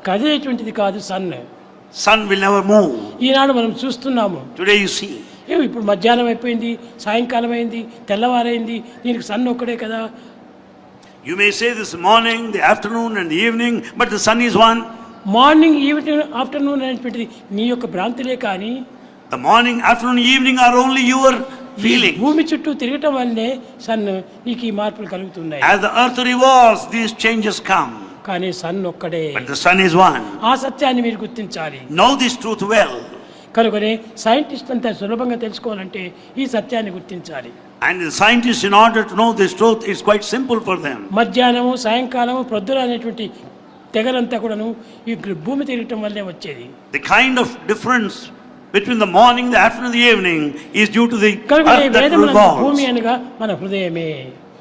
కదిలేటువంటిది కాదు sun. Sun will never move. ఈనాడు మనం చూస్తున్నాము. Today you see. ఇప్పుడు మధ్యాహ్నం అయిపోయింది, సాయంకాలం అయింది, తెల్లవారైంది, దీనికి సన్ ఒక్కడే కదా. You may say this morning, the afternoon and the evening, but the sun is one. Morning evening afternoon అనేటువంటిది నీ యొక్క భ్రాంతిలే కానీ The morning, afternoon, evening are only your feeling. భూమి చుట్టూ తిరగటం వల్లే సన్ నీకు ఈ మార్పులు కలుగుతున్నాయి. As the earth revolves, these changes come. కానీ సన్ ఒక్కడే. But the sun is one. ఆ సత్యాన్ని మీరు గుర్తించాలి. Know this truth well. కనుకనే సైంటిస్ట్ అంతా సులభంగా తెలుసుకోవాలంటే ఈ సత్యాన్ని గుర్తించాలి. And the scientists, in order to know this truth, it's quite simple for them. మధ్యాహ్నము, సాయంకాలము, ప్రొద్దున అనేటువంటి తెగలంతా కూడాను ఈ భూమి తిరగటం వల్లే వచ్చేది. The kind of difference between the morning, the afternoon, the evening is due to the కనుకనే earth that వేదమునందు revolves. భూమి అనగా మన హృదయమే.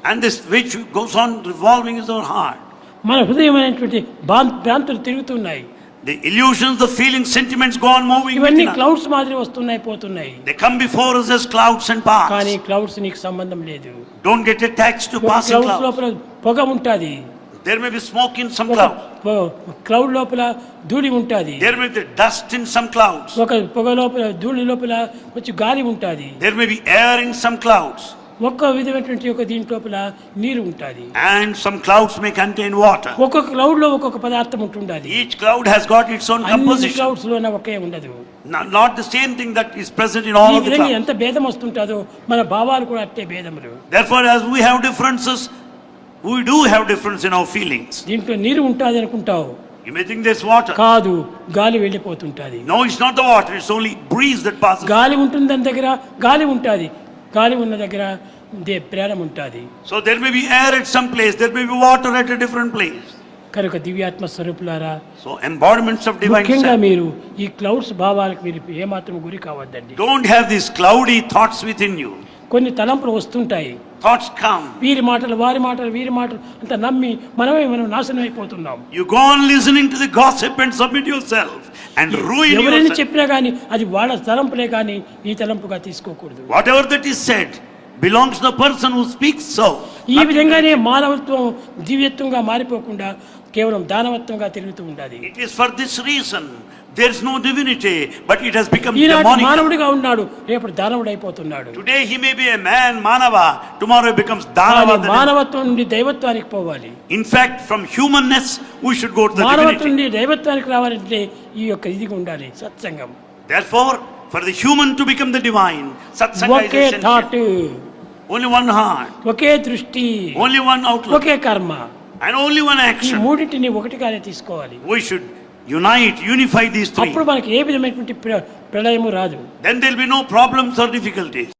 And this which goes on revolving is our heart. మన హృదయం అనేటువంటి భ్రాంతులు తిరుగుతున్నాయి. The illusions, the feelings, sentiments go on moving. ఇవన్నీ క్లౌడ్స్ మాదిరి వస్తున్నాయి, పోతున్నాయి. They come before us as clouds and pass. కానీ క్లౌడ్స్ నీకు సంబంధం లేదు. Don't get attached to passing clouds clouds. లోపల పొగ ఉంటుంది. There may be smoke in some clouds. Cloud లోపల ధూళి ఉంటుంది. There may be dust in some clouds. ఒక పొగ లోపల ధూళి లోపల వచ్చి గాలి ఉంటుంది. There may be air in some clouds. ఒక్క విధమైనటువంటి ఒక దీని లోపల నీరు ఉంటుంది. And some clouds may contain water. ఒక్కొక్క క్లౌడ్ లో ఒక్కొక్క పదార్థం ఉంటుండది. Each cloud has got its own అన్ని composition. క్లౌడ్స్ లోన ఒకే ఉండదు. Not the same thing that is present in all ఈ of the విధంగా clouds. ఎంత భేదం వస్తుంటుందో మన భావాలు కూడా అట్టే భేదములు. Therefore, as we have differences, we do have difference in our feelings. దీంట్లో నీరు ఉంటుంది అనుకుంటావు. You may think there's water. కాదు, గాలి వెళ్ళిపోతుంటది. No, it's not the water. It's only breeze that passes. గాలి ఉంటుంది దాని దగ్గర, గాలి ఉంటుంది. గాలి ఉన్న దగ్గర ప్రాణం ఉంటుంది. So there may be air at some place. There may be water at a different place. కనుక దివ్యాత్మ స్వరూపులారా, So embodiments of divine ముఖ్యంగా self. మీరు ఈ క్లౌడ్స్ భావాలకు మీరు ఏమాత్రం గురి కావద్దండి. Don't have these cloudy thoughts within you. కొన్ని తలంపులు వస్తుంటాయి. Thoughts come. వీరి మాటలు, వారి మాటలు, వీరి మాటలు అంత నమ్మి మనం నాశనం అయిపోతున్నాం. You go on listening to the gossip and submit yourself and ruin ఎవరైనా yourself. చెప్పినా కానీ అది వాళ్ళ తలంపులే కానీ ఈ తలంపుగా తీసుకోకూడదు. Whatever that is said belongs to the person who speaks so. ఈ విధంగానే మానవత్వం దివ్యత్వంగా మారిపోకుండా కేవలం దానవత్వంగా తిరుగుతూ ఉండాలి. It is for this reason there is no divinity, but it has become Eenadu demonic. మానవుడిగా ఉన్నాడు, రేపు దానవుడు అయిపోతున్నాడు. Today he may be a man, manava, tomorrow he becomes danava. మానవత్వం నుండి దైవత్వానికి పోవాలి. In fact, from humanness we should go to the మానవత్వం divinity. నుండి దైవత్వానికి రావాలంటే ఈ యొక్క ఇదిగా ఉండాలి, సత్సంగం. Therefore, for the human to become the divine, satsanga is okay thought, essential. Only one heart, ఒకే దృష్టి, only one outlook, ఒకే కర్మ. and only one ఈ action. మూడింటిని ఒకటిగానే తీసుకోవాలి. We should unify these three. అప్పుడు మనకి ఏ విధమైనటువంటి ప్రళయము రాదు. Then there will be no problems or difficulties.